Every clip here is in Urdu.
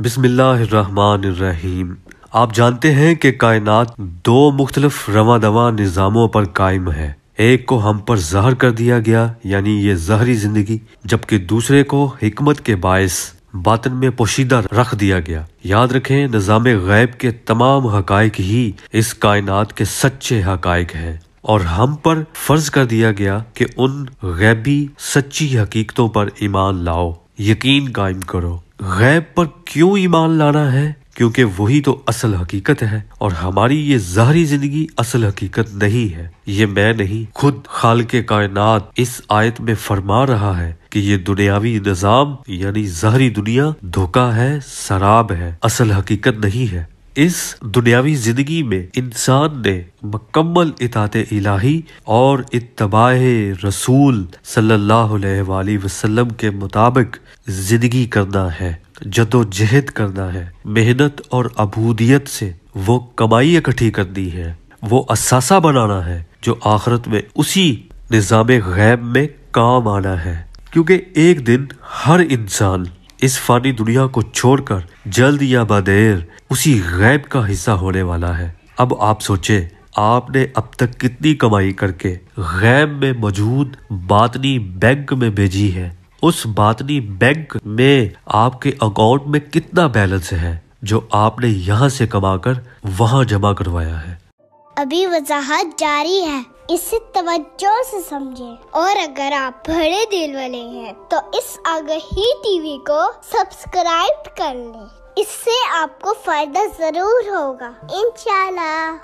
بسم اللہ الرحمن الرحیم۔ آپ جانتے ہیں کہ کائنات دو مختلف رواں دواں نظاموں پر قائم ہے۔ ایک کو ہم پر ظاہر کر دیا گیا یعنی یہ ظاہری زندگی، جبکہ دوسرے کو حکمت کے باعث باطن میں پوشیدہ رکھ دیا گیا۔ یاد رکھیں، نظام غیب کے تمام حقائق ہی اس کائنات کے سچے حقائق ہیں، اور ہم پر فرض کر دیا گیا کہ ان غیبی سچی حقیقتوں پر ایمان لاؤ، یقین قائم کرو۔ غیب پر کیوں ایمان لانا ہے؟ کیونکہ وہی تو اصل حقیقت ہے، اور ہماری یہ ظاہری زندگی اصل حقیقت نہیں ہے۔ یہ میں نہیں، خود خالق کائنات اس آیت میں فرما رہا ہے کہ یہ دنیاوی نظام یعنی ظاہری دنیا دھوکہ ہے، سراب ہے، اصل حقیقت نہیں ہے۔ اس دنیاوی زندگی میں انسان نے مکمل اطاعت الہی اور اتباع رسول صلی اللہ علیہ وآلہ وسلم کے مطابق زندگی کرنا ہے، جدوجہد کرنا ہے، محنت اور عبودیت سے وہ کمائی اکٹھی کرنی ہے، وہ اثاثہ بنانا ہے جو آخرت میں اسی نظام غیب میں کام آنا ہے۔ کیونکہ ایک دن ہر انسان اس فانی دنیا کو چھوڑ کر جلد یا بدیر اسی غیب کا حصہ ہونے والا ہے۔ اب آپ سوچیں، آپ نے اب تک کتنی کمائی کر کے غیب میں موجود باطنی بینک میں بھیجی ہے؟ اس باطنی بینک میں آپ کے اکاؤنٹ میں کتنا بیلنس ہے جو آپ نے یہاں سے کما کر وہاں جمع کروایا ہے؟ ابھی وضاحت جاری ہے، اسے توجہ سے سمجھیں، اور اگر آپ بڑے دل والے ہیں تو اس آگہی ٹی وی کو سبسکرائب کر لیں، اس سے آپ کو فائدہ ضرور ہوگا انشاءاللہ۔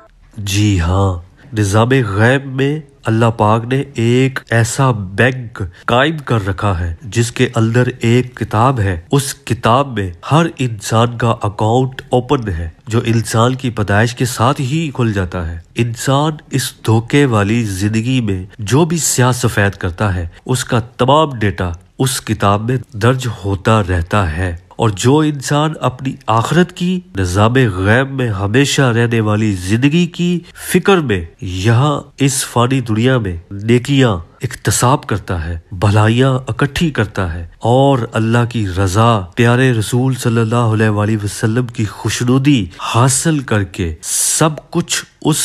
جی ہاں، نظام غیب میں اللہ پاک نے ایک ایسا بینک قائم کر رکھا ہے جس کے اندر ایک کتاب ہے۔ اس کتاب میں ہر انسان کا اکاؤنٹ اوپن ہے جو انسان کی پیدائش کے ساتھ ہی کھل جاتا ہے۔ انسان اس دھوکے والی زندگی میں جو بھی سیاہ سفید کرتا ہے اس کا تمام ڈیٹا اس کتاب میں درج ہوتا رہتا ہے، اور جو انسان اپنی آخرت کی نظام غیب میں ہمیشہ رہنے والی زندگی کی فکر میں یہاں اس فانی دنیا میں نیکیاں اکتساب کرتا ہے، بھلائیاں اکٹھی کرتا ہے، اور اللہ کی رضا، پیارے رسول صلی اللہ علیہ وآلہ وسلم کی خوشنودی حاصل کر کے سب کچھ اس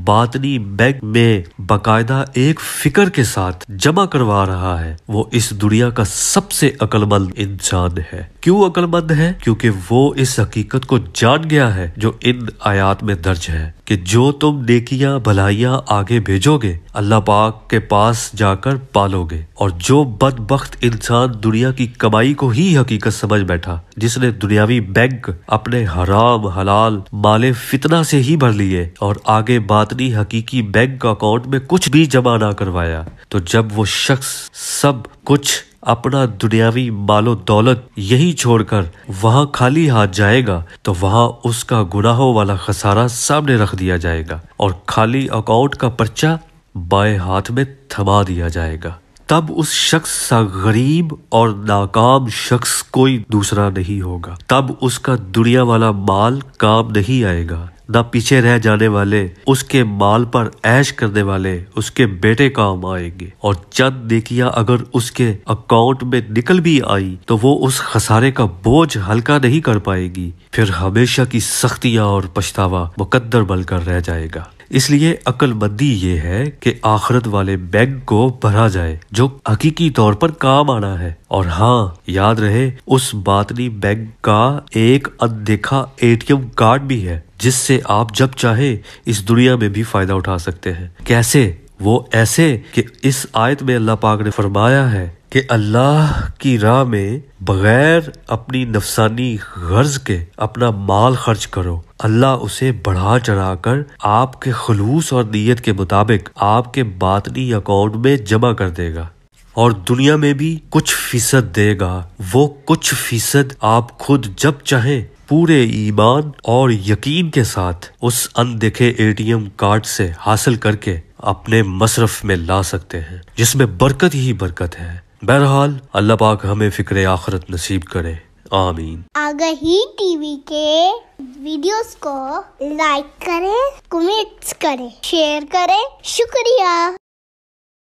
باطنی بینک میں باقاعدہ ایک فکر کے ساتھ جمع کروا رہا ہے، وہ اس دنیا کا سب سے عقل مند انسان ہے۔ کیوں عقل مند ہے؟ کیونکہ وہ اس حقیقت کو جان گیا ہے جو ان آیات میں درج ہے کہ جو تم نیکیاں بھلائیاں آگے بھیجو گے اللہ پاک کے پاس جا کر پالو گے، اور جو بدبخت انسان دنیا کی کمائی کو ہی حقیقت سمجھ بیٹھا، جس نے دنیاوی بینک اپنے حرام حلال مال فتنہ سے ہی بھر لیے اور آگے باطنی حقیقی بینک اکاؤنٹ میں کچھ بھی جمع نہ کروایا، تو جب وہ شخص سب کچھ اپنا دنیاوی مال و دولت یہی چھوڑ کر وہاں خالی ہاتھ جائے گا تو وہاں اس کا گناہوں والا خسارہ سامنے رکھ دیا جائے گا، اور خالی اکاؤنٹ کا پرچہ بائیں ہاتھ میں تھما دیا جائے گا۔ تب اس شخص سا غریب اور ناکام شخص کوئی دوسرا نہیں ہوگا۔ تب اس کا دنیا والا مال کام نہیں آئے گا، نہ پیچھے رہ جانے والے اس کے مال پر عیش کرنے والے اس کے بیٹے کام آئیں گے، اور چند نیکیاں اگر اس کے اکاؤنٹ میں نکل بھی آئی تو وہ اس خسارے کا بوجھ ہلکا نہیں کر پائے گی، پھر ہمیشہ کی سختیاں اور پچھتاوا مقدر بن کر رہ جائے گا۔ اس لیے عقل مندی یہ ہے کہ آخرت والے بینک کو بھرا جائے جو حقیقی طور پر کام آنا ہے، اور ہاں یاد رہے اس باطنی بینک کا ایک اندیکھا ATM کارڈ بھی ہے جس سے آپ جب چاہے اس دنیا میں بھی فائدہ اٹھا سکتے ہیں۔ کیسے؟ وہ ایسے کہ اس آیت میں اللہ پاک نے فرمایا ہے کہ اللہ کی راہ میں بغیر اپنی نفسانی غرض کے اپنا مال خرچ کرو، اللہ اسے بڑھا چڑھا کر آپ کے خلوص اور نیت کے مطابق آپ کے باطنی اکاؤنٹ میں جمع کر دے گا، اور دنیا میں بھی کچھ فیصد دے گا۔ وہ کچھ فیصد آپ خود جب چاہیں پورے ایمان اور یقین کے ساتھ اس اندیکھے ATM کارڈ سے حاصل کر کے اپنے مصرف میں لا سکتے ہیں، جس میں برکت ہی برکت ہے۔ بہرحال اللہ پاک ہمیں فکر آخرت نصیب کرے، آمین۔ آگہی ٹی وی کے ویڈیوز کو لائک کریں، کمنٹس کریں، شیئر کریں، شکریہ۔